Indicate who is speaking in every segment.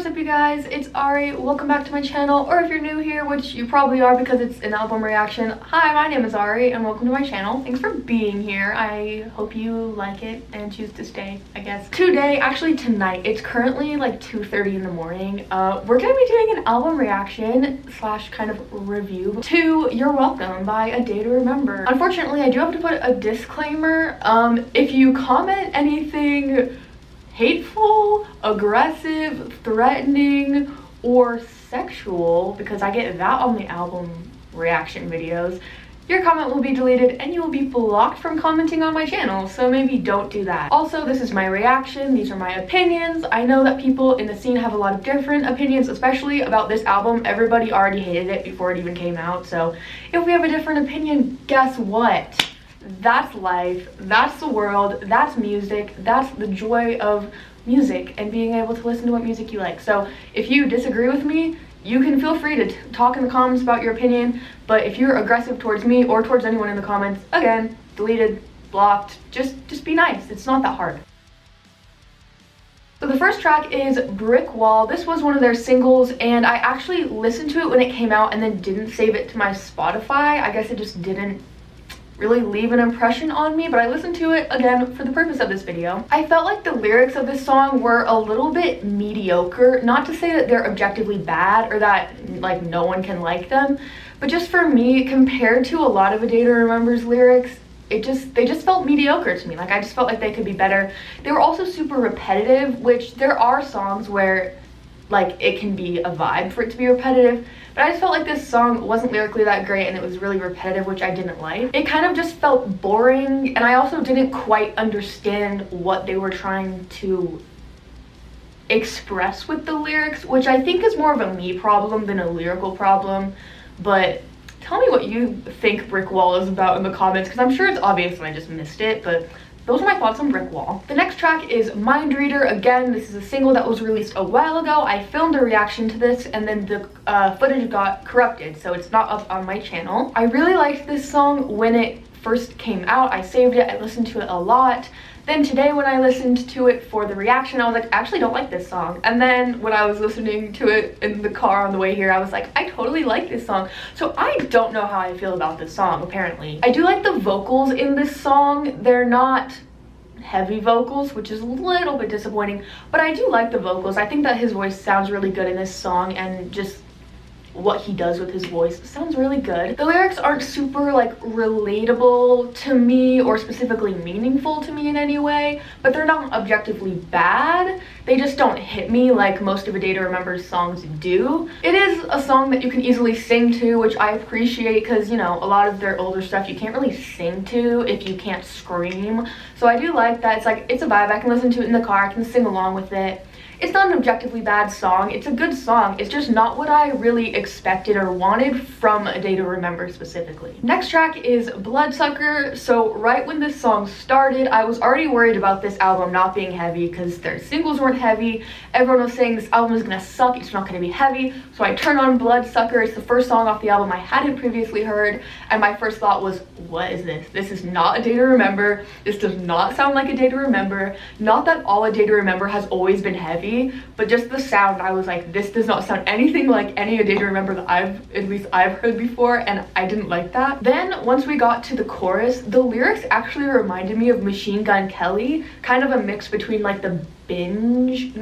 Speaker 1: What's up, you guys? It's Ari. Welcome back to my channel, or if you're new here, which you probably are because it's an album reaction. Hi, my name is Ari and welcome to my channel. Thanks for being here. I hope you like it and choose to stay, I guess. Today, actually tonight, it's currently like 2:30 in the morning. We're gonna be doing an album reaction slash kind of review to You're Welcome by A Day to Remember. Unfortunately, I do have to put a disclaimer. If you comment anything hateful, aggressive, threatening, or sexual, because I get that on the album reaction videos, your comment will be deleted and you will be blocked from commenting on my channel, so maybe don't do that. Also, this is my reaction, these are my opinions. I know that people in the scene have a lot of different opinions, especially about this album. Everybody already hated it before it even came out, so if we have a different opinion, guess what? That's life, that's the world, that's music, that's the joy of music and being able to listen to what music you like. So if you disagree with me, you can feel free to talk in the comments about your opinion, but if you're aggressive towards me or towards anyone in the comments, again, deleted, blocked, just be nice. It's not that hard. So the first track is Brick Wall. This was one of their singles and I actually listened to it when it came out and then didn't save it to my Spotify. I guess it just didn't really leave an impression on me, but I listened to it again for the purpose of this video. I felt like the lyrics of this song were a little bit mediocre. Not to say that they're objectively bad or that like no one can like them, but just for me, compared to a lot of A Day to Remember's lyrics, they just felt mediocre to me. Like I just felt like they could be better. They were also super repetitive, which there are songs where like it can be a vibe for it to be repetitive, but I just felt like this song wasn't lyrically that great and it was really repetitive, which I didn't like. It kind of just felt boring, and I also didn't quite understand what they were trying to express with the lyrics, which I think is more of a me problem than a lyrical problem. But tell me what you think Brick Wall is about in the comments, because I'm sure it's obvious and I just missed it, but those are my thoughts on Brick Wall. The next track is Mindreader. Again, this is a single that was released a while ago. I filmed a reaction to this and then the footage got corrupted, so it's not up on my channel. I really liked this song when it first came out. I saved it, I listened to it a lot. Then today when I listened to it for the reaction, I was like, I actually don't like this song. And then when I was listening to it in the car on the way here, I was like, I totally like this song. So I don't know how I feel about this song, apparently. I do like the vocals in this song. They're not heavy vocals, which is a little bit disappointing, but I do like the vocals. I think that his voice sounds really good in this song, and just what he does with his voice sounds really good. The lyrics aren't super like relatable to me or specifically meaningful to me in any way, but they're not objectively bad. They just don't hit me like most of A Day to Remember's songs do. It is a song that you can easily sing to, which I appreciate, because you know, a lot of their older stuff you can't really sing to if you can't scream. So I do like that. It's like, it's a vibe. I can listen to it in the car, I can sing along with it. It's not an objectively bad song. It's a good song. It's just not what I really expected or wanted from A Day to Remember specifically. Next track is Bloodsucker. So right when this song started, I was already worried about this album not being heavy because their singles weren't heavy. Everyone was saying this album is gonna suck, it's not gonna be heavy. So I turned on Bloodsucker. It's the first song off the album I hadn't previously heard, and my first thought was, what is this? This is not A Day to Remember. This does not sound like A Day to Remember. Not that all A Day to Remember has always been heavy, but just the sound, I was like, this does not sound anything like any A Day to Remember that I've heard before, and I didn't like that. Then once we got to the chorus, the lyrics actually reminded me of Machine Gun Kelly, kind of a mix between like the Binge,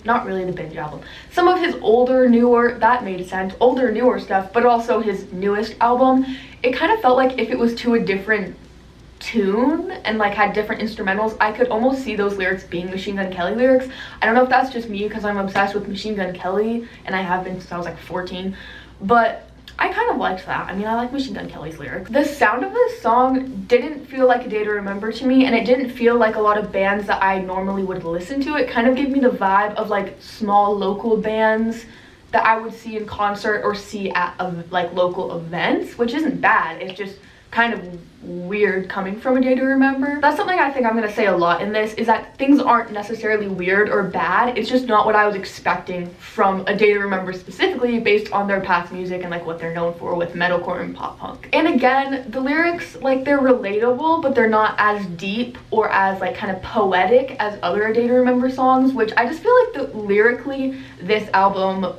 Speaker 1: not really the Binge album, some of his older, newer, that made sense, older, newer stuff, but also his newest album. It kind of felt like if it was to a different tune and like had different instrumentals, I could almost see those lyrics being Machine Gun Kelly lyrics. I don't know if that's just me because I'm obsessed with Machine Gun Kelly, and I have been since I was like 14, but I kind of liked that. I mean, I like Machine Gun Kelly's lyrics. The sound of this song didn't feel like A Day to Remember to me, and it didn't feel like a lot of bands that I normally would listen to. It kind of gave me the vibe of like small local bands that I would see in concert or see at like local events, which isn't bad. It's just kind of weird coming from A Day to Remember. That's something I think I'm gonna say a lot in this, is that things aren't necessarily weird or bad, it's just not what I was expecting from A Day to Remember specifically, based on their past music and like what they're known for with metalcore and pop punk. And again, the lyrics, like, they're relatable, but they're not as deep or as like kind of poetic as other A Day to Remember songs, which I just feel like lyrically this album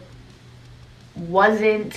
Speaker 1: wasn't,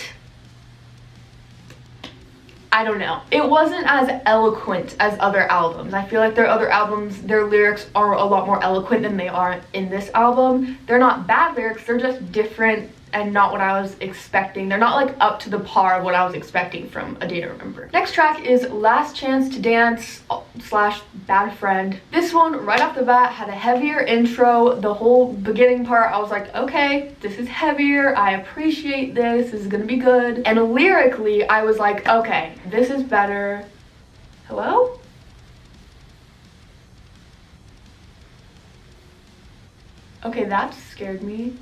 Speaker 1: I don't know, it wasn't as eloquent as other albums. I feel like their other albums, their lyrics are a lot more eloquent than they are in this album. They're not bad lyrics, they're just different and not what I was expecting. They're not like up to the par of what I was expecting from A Day to Remember. Next track is Last Chance to Dance / Bad Friend. This one, right off the bat, had a heavier intro. The whole beginning part, I was like, okay, this is heavier, I appreciate this is gonna be good. And lyrically, I was like, okay, this is better. Hello? Okay, that scared me.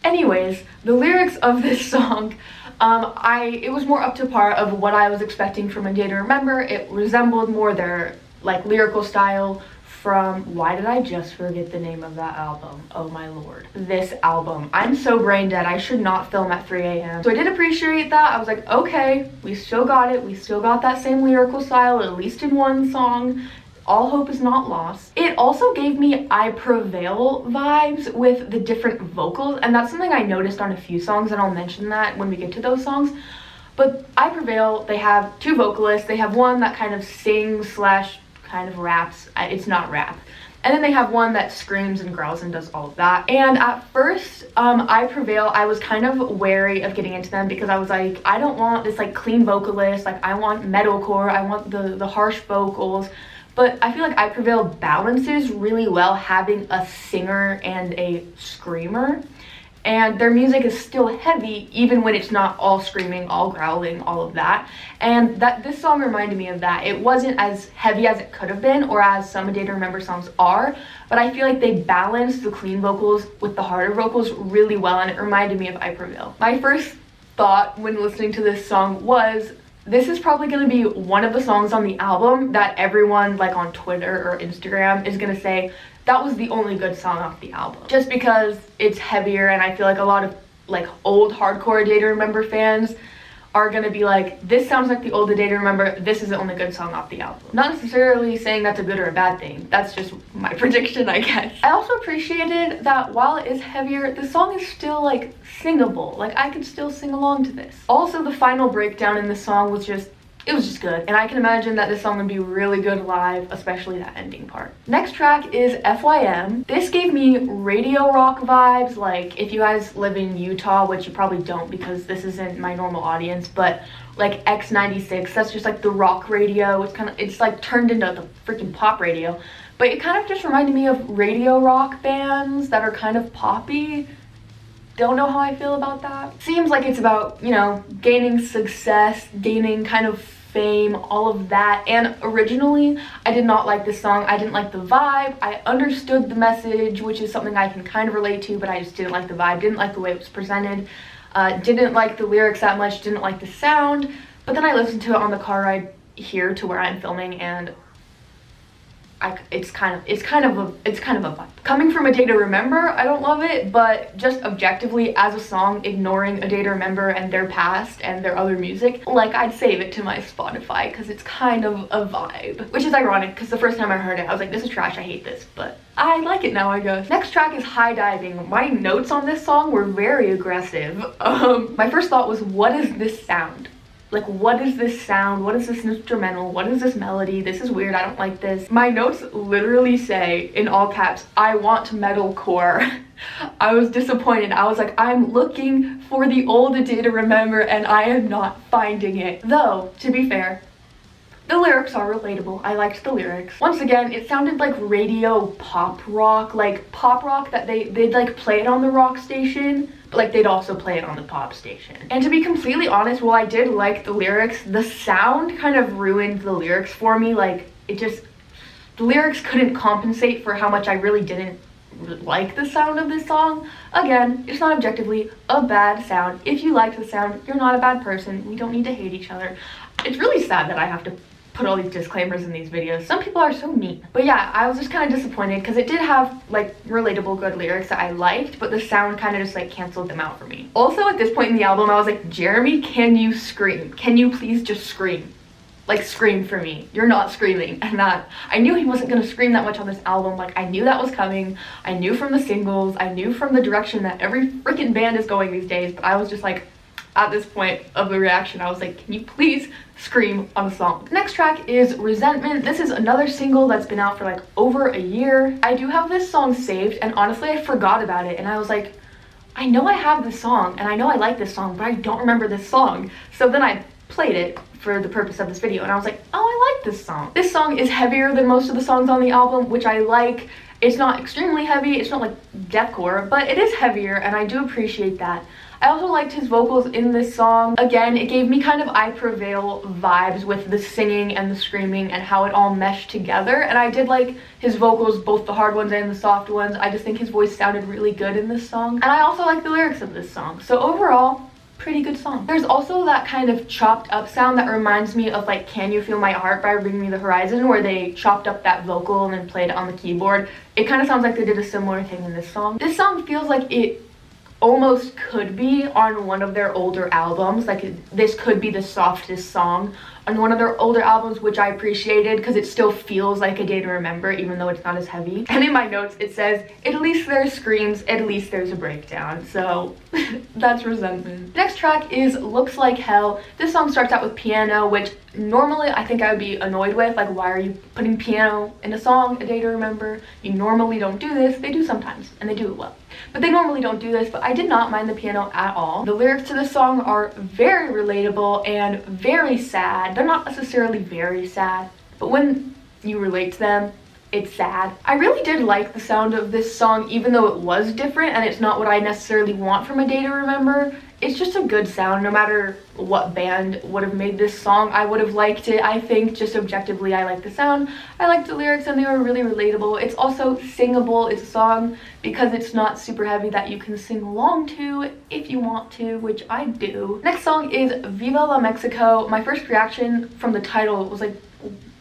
Speaker 1: Anyways, the lyrics of this song, it was more up to par of what I was expecting from A Day to Remember. It resembled more their like lyrical style from, why did I just forget the name of that album? Oh my lord. This album. I'm so brain dead. I should not film at 3 a.m. So I did appreciate that. I was like, okay, we still got it. We still got that same lyrical style, at least in one song. All hope is not lost. It also gave me I Prevail vibes with the different vocals, and that's something I noticed on a few songs, and I'll mention that when we get to those songs. But I Prevail, they have two vocalists. They have one that kind of sings / kind of raps. It's not rap. And then they have one that screams and growls and does all of that. And at first, I Prevail, I was kind of wary of getting into them because I was like, I don't want this like clean vocalist. Like, I want metalcore. I want the harsh vocals. But I feel like I Prevail balances really well having a singer and a screamer. And their music is still heavy even when it's not all screaming, all growling, all of that. And this song reminded me of that. It wasn't as heavy as it could have been, or as some A Day to Remember songs are, but I feel like they balanced the clean vocals with the harder vocals really well, and it reminded me of I Prevail. My first thought when listening to this song was, this is probably going to be one of the songs on the album that everyone like on Twitter or Instagram is going to say that was the only good song off the album, just because it's heavier. And I feel like a lot of like old hardcore A Day to Remember fans are going to be like, this sounds like the old A Day to Remember, this is the only good song off the album. Not necessarily saying that's a good or a bad thing, that's just my prediction, I guess. I also appreciated that while it is heavier, the song is still like singable. Like, I could still sing along to this. Also, the final breakdown in the song was just, it was just good. And I can imagine that this song would be really good live, especially that ending part. Next track is F.Y.M. This gave me radio rock vibes. Like, if you guys live in Utah, which you probably don't because this isn't my normal audience, but like X96, that's just like the rock radio. It's like turned into the freaking pop radio. But it kind of just reminded me of radio rock bands that are kind of poppy. Don't know how I feel about that. Seems like it's about, you know, gaining success, gaining kind of fame, all of that. And originally, I did not like this song. I didn't like the vibe. I understood the message, which is something I can kind of relate to, but I just didn't like the vibe, didn't like the way it was presented, didn't like the lyrics that much, didn't like the sound. But then I listened to it on the car ride here to where I'm filming, and it's kind of a vibe. Coming from A Day to Remember, I don't love it, but just objectively as a song, ignoring A Day to Remember and their past and their other music, like, I'd save it to my Spotify because it's kind of a vibe. Which is ironic because the first time I heard it, I was like, this is trash, I hate this, but I like it now, I guess. Next track is Highdiving. My notes on this song were very aggressive. My first thought was, what is this sound? Like, what is this sound? What is this instrumental? What is this melody? This is weird, I don't like this. My notes literally say, in all caps, I want metalcore. I was disappointed. I was like, I'm looking for the old A Day to Remember and I am not finding it. Though, to be fair, the lyrics are relatable. I liked the lyrics. Once again, it sounded like radio pop rock, like pop rock that they'd like play it on the rock station, but like they'd also play it on the pop station. And to be completely honest, while I did like the lyrics, the sound kind of ruined the lyrics for me. Like, the lyrics couldn't compensate for how much I really didn't like the sound of this song. Again, it's not objectively a bad sound. If you like the sound, you're not a bad person. We don't need to hate each other. It's really sad that I have to put all these disclaimers in these videos. Some people are so mean. But yeah, I was just kind of disappointed because it did have like relatable good lyrics that I liked, but the sound kind of just like canceled them out for me. Also, at this point in the album, I was like, Jeremy, can you scream? Can you please just scream? Like, scream for me. You're not screaming. And that, I knew he wasn't gonna scream that much on this album. Like, I knew that was coming. I knew from the singles. I knew from the direction that every freaking band is going these days. But I was just like, at this point of the reaction, I was like, can you please scream on the song? Next track is Resentment. This is another single that's been out for like over a year. I do have this song saved, and honestly, I forgot about it. And I was like, I know I have this song, and I know I like this song, but I don't remember this song. So then I played it for the purpose of this video, and I was like, oh, I like this song. This song is heavier than most of the songs on the album, which I like. It's not extremely heavy, it's not like deathcore, but it is heavier, and I do appreciate that. I also liked his vocals in this song. Again, it gave me kind of I Prevail vibes with the singing and the screaming and how it all meshed together, and I did like his vocals, both the hard ones and the soft ones. I just think his voice sounded really good in this song, and I also like the lyrics of this song. So overall, pretty good song. There's also that kind of chopped up sound that reminds me of like Can You Feel My Heart by Bring Me the Horizon, where they chopped up that vocal and then played it on the keyboard. It kind of sounds like they did a similar thing in this song. This song feels like it almost could be on one of their older albums. Like, this could be the softest song on one of their older albums, which I appreciated because it still feels like A Day to Remember, even though it's not as heavy. And in my notes it says, at least there's screams, at least there's a breakdown. So that's Resentment. Next track is Looks Like Hell. This song starts out with piano, which normally I think I would be annoyed with. Like, why are you putting piano in a song, A Day to Remember? You normally don't do this. They do sometimes, and they do it well. But they normally don't do this, but I did not mind the piano at all. The lyrics to this song are very relatable and very sad. They're not necessarily very sad, but when you relate to them, it's sad. I really did like the sound of this song, even though it was different and it's not what I necessarily want from A Day to Remember. It's just a good sound. No matter what band would have made this song, I would have liked it. I think just objectively, I like the sound. I liked the lyrics and they were really relatable. It's also singable. It's a song because it's not super heavy that you can sing along to if you want to, which I do. Next song is Viva La Mexico. My first reaction from the title was like,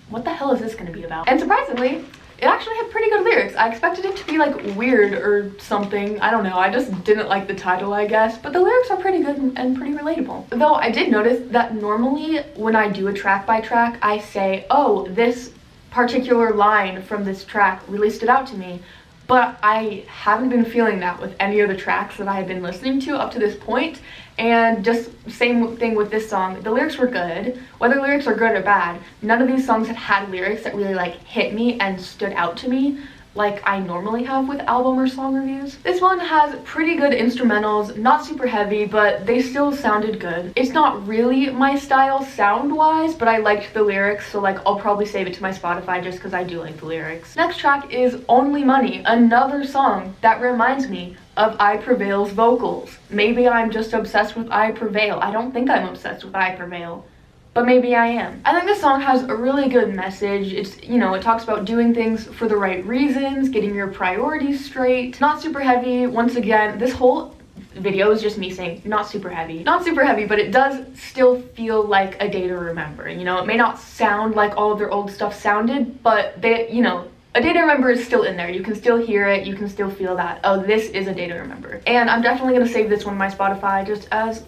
Speaker 1: what the hell is this gonna be about? And surprisingly, it actually had pretty good lyrics. I expected it to be like weird or something. I don't know. I just didn't like the title, I guess. But the lyrics are pretty good and pretty relatable. Though I did notice that normally when I do a track by track, I say, oh, this particular line from this track really stood out to me. But I haven't been feeling that with any of the tracks that I have been listening to up to this point. And just same thing with this song. The lyrics were good. Whether lyrics are good or bad, none of these songs have had lyrics that really like hit me and stood out to me like I normally have with album or song reviews. This one has pretty good instrumentals, not super heavy, but they still sounded good. It's not really my style sound-wise, but I liked the lyrics, so like I'll probably save it to my Spotify just because I do like the lyrics. Next track is Only Money, another song that reminds me of I Prevail's vocals. Maybe I'm just obsessed with I Prevail. I don't think I'm obsessed with I Prevail, but maybe I am. I think this song has a really good message. It's, you know, it talks about doing things for the right reasons, getting your priorities straight. Not super heavy. Once again, this whole video is just me saying not super heavy. Not super heavy, but it does still feel like A Day to Remember. You know, it may not sound like all of their old stuff sounded, but they, you know, A Day to Remember is still in there. You can still hear it. You can still feel that, oh, this is A Day to Remember. And I'm definitely going to save this one on my Spotify just as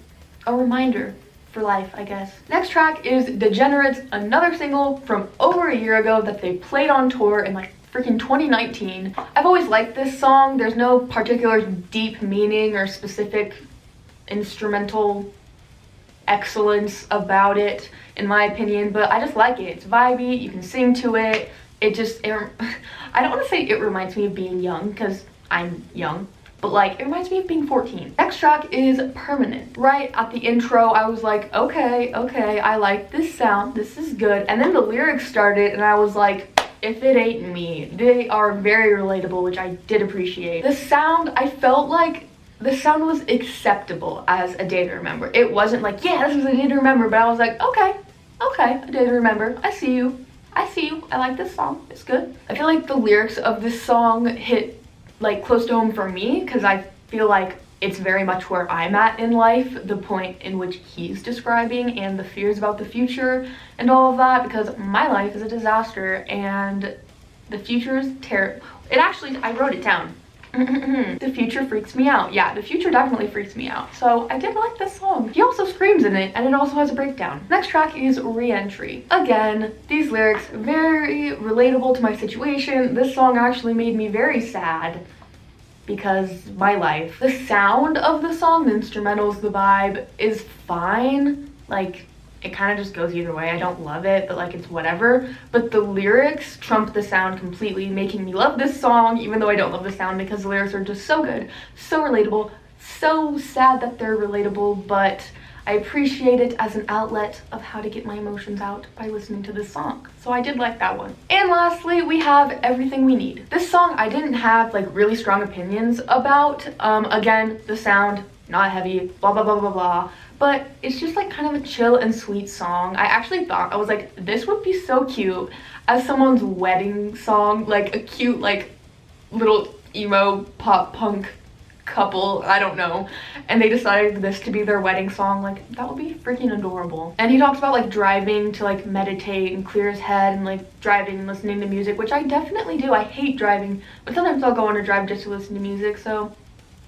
Speaker 1: a reminder for life, I guess. Next track is Degenerates, another single from over a year ago that they played on tour in like freaking 2019. I've always liked this song. There's no particular deep meaning or specific instrumental excellence about it, in my opinion, but I just like it. It's vibey. You can sing to it. I don't want to say it reminds me of being young because I'm young, but like it reminds me of being 14. Next track is Permanent. Right at the intro, I was like, okay, I like this sound. This is good. And then the lyrics started and I was like, if it ain't me. They are very relatable, which I did appreciate. The sound, I felt like the sound was acceptable as A Day to Remember. It wasn't like, yeah, this is A Day to Remember, but I was like, okay, A Day to Remember. I see you. I like this song. It's good. I feel like the lyrics of this song hit like close to home for me because I feel like it's very much where I'm at in life, the point in which he's describing and the fears about the future and all of that, because my life is a disaster and the future is terrible. It actually, I wrote it down. The future freaks me out. Yeah, the future definitely freaks me out. So I did like this song. He also screams in it, and it also has a breakdown. Next track is Re-Entry. Again, these lyrics, very relatable to my situation. This song actually made me very sad because my life. The sound of the song, the instrumentals, the vibe is fine. Like, it kind of just goes either way. I don't love it, but like it's whatever. But the lyrics trump the sound completely, making me love this song even though I don't love the sound because the lyrics are just so good, so relatable, so sad that they're relatable, but I appreciate it as an outlet of how to get my emotions out by listening to this song. So I did like that one. And lastly, we have Everything We Need. This song I didn't have like really strong opinions about. Again, the sound, not heavy, blah, blah, blah, blah, blah. But it's just like kind of a chill and sweet song. I actually thought, I was like, this would be so cute as someone's wedding song, like a cute, like little emo pop punk couple, I don't know, and they decided this to be their wedding song. Like, that would be freaking adorable. And he talks about like driving to like meditate and clear his head and like driving and listening to music, which I definitely do. I hate driving, but sometimes I'll go on a drive just to listen to music. So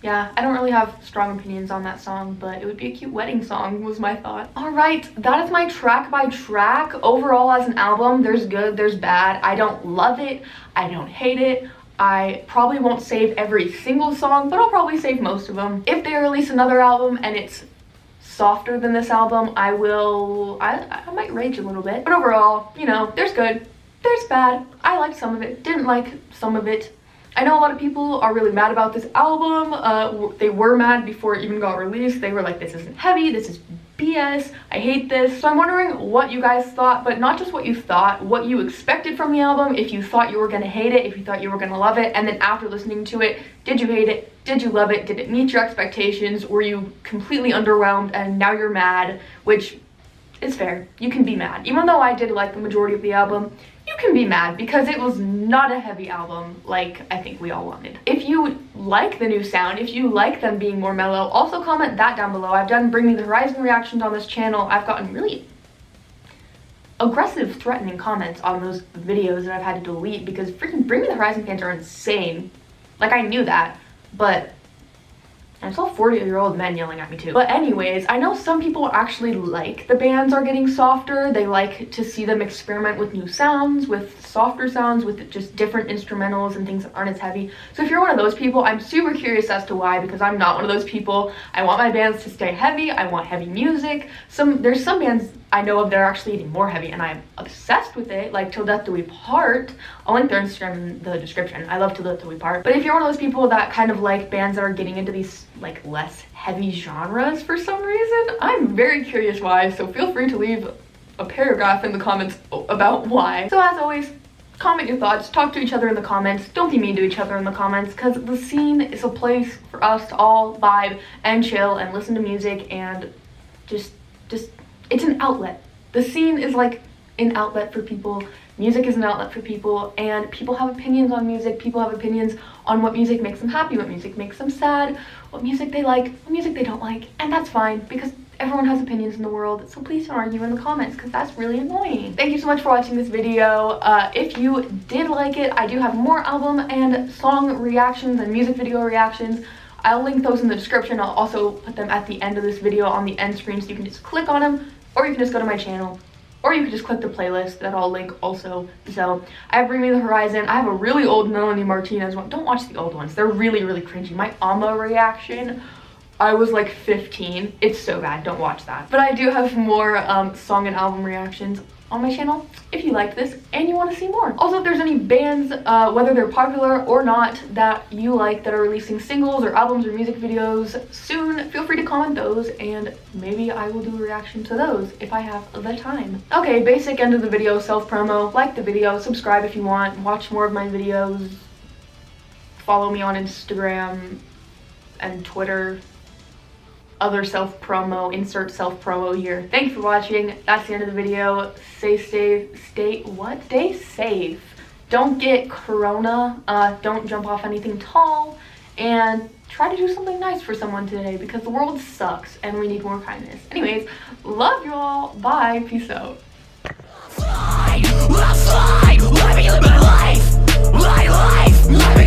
Speaker 1: yeah, I don't really have strong opinions on that song, but it would be a cute wedding song was my thought. All right, that is my track by track. Overall as an album, there's good, there's bad. I don't love it, I don't hate it. I probably won't save every single song, but I'll probably save most of them. If they release another album and it's softer than this album, I might rage a little bit. But overall, you know, there's good, there's bad. I liked some of it, didn't like some of it. I know a lot of people are really mad about this album. They were mad before it even got released. They were like, this isn't heavy, this is BS, I hate this. So I'm wondering what you guys thought, but not just what you thought, what you expected from the album, if you thought you were gonna hate it, if you thought you were gonna love it, and then after listening to it, did you hate it? Did you love it? Did it meet your expectations? Were you completely underwhelmed and now you're mad? Which is fair, you can be mad. Even though I did like the majority of the album, you can be mad because it was not a heavy album like I think we all wanted. If you like the new sound, if you like them being more mellow, also comment that down below. I've done Bring Me the Horizon reactions on this channel. I've gotten really aggressive, threatening comments on those videos that I've had to delete because freaking Bring Me the Horizon fans are insane. Like, I knew that, but I saw 40-year-old men yelling at me too. But anyways, I know some people actually like the bands are getting softer. They like to see them experiment with new sounds, with softer sounds, with just different instrumentals and things that aren't as heavy. So if you're one of those people, I'm super curious as to why, because I'm not one of those people. I want my bands to stay heavy. I want heavy music. There's some bands I know of that are actually getting more heavy and I'm obsessed with it, like Till Death Do We Part. I'll link their Instagram in the description. I love Till Death Do We Part. But if you're one of those people that kind of like bands that are getting into these like less heavy genres for some reason, I'm very curious why, so feel free to leave a paragraph in the comments about why. So as always, comment your thoughts, talk to each other in the comments, don't be mean to each other in the comments, because the scene is a place for us to all vibe and chill and listen to music and just it's an outlet. The scene is like an outlet for people. Music is an outlet for people, and people have opinions on music. People have opinions on what music makes them happy, what music makes them sad, what music they like, what music they don't like, and that's fine because everyone has opinions in the world, so please don't argue in the comments because that's really annoying. Thank you so much for watching this video. If you did like it, I do have more album and song reactions and music video reactions. I'll link those in the description. I'll also put them at the end of this video on the end screen so you can just click on them, or you can just go to my channel, or you can just click the playlist that I'll link also. So I have Bring Me the Horizon. I have a really old Melanie Martinez one. Don't watch the old ones. They're really, really cringy. My Amma reaction, I was like 15. It's so bad. Don't watch that. But I do have more song and album reactions on my channel if you like this and you want to see more. Also, if there's any bands, whether they're popular or not, that you like that are releasing singles or albums or music videos soon, feel free to comment those and maybe I will do a reaction to those if I have the time. Okay, basic end of the video, self-promo. Like the video, subscribe if you want, watch more of my videos, follow me on Instagram and Twitter. Other self-promo, insert self-promo here. Thanks for watching. That's the end of the video. Stay safe. Don't get corona. Don't jump off anything tall. and try to do something nice for someone today, because the world sucks and we need more kindness. Anyways, love you all. Bye. Peace out.
Speaker 2: Fly, let me live my life. My life, let me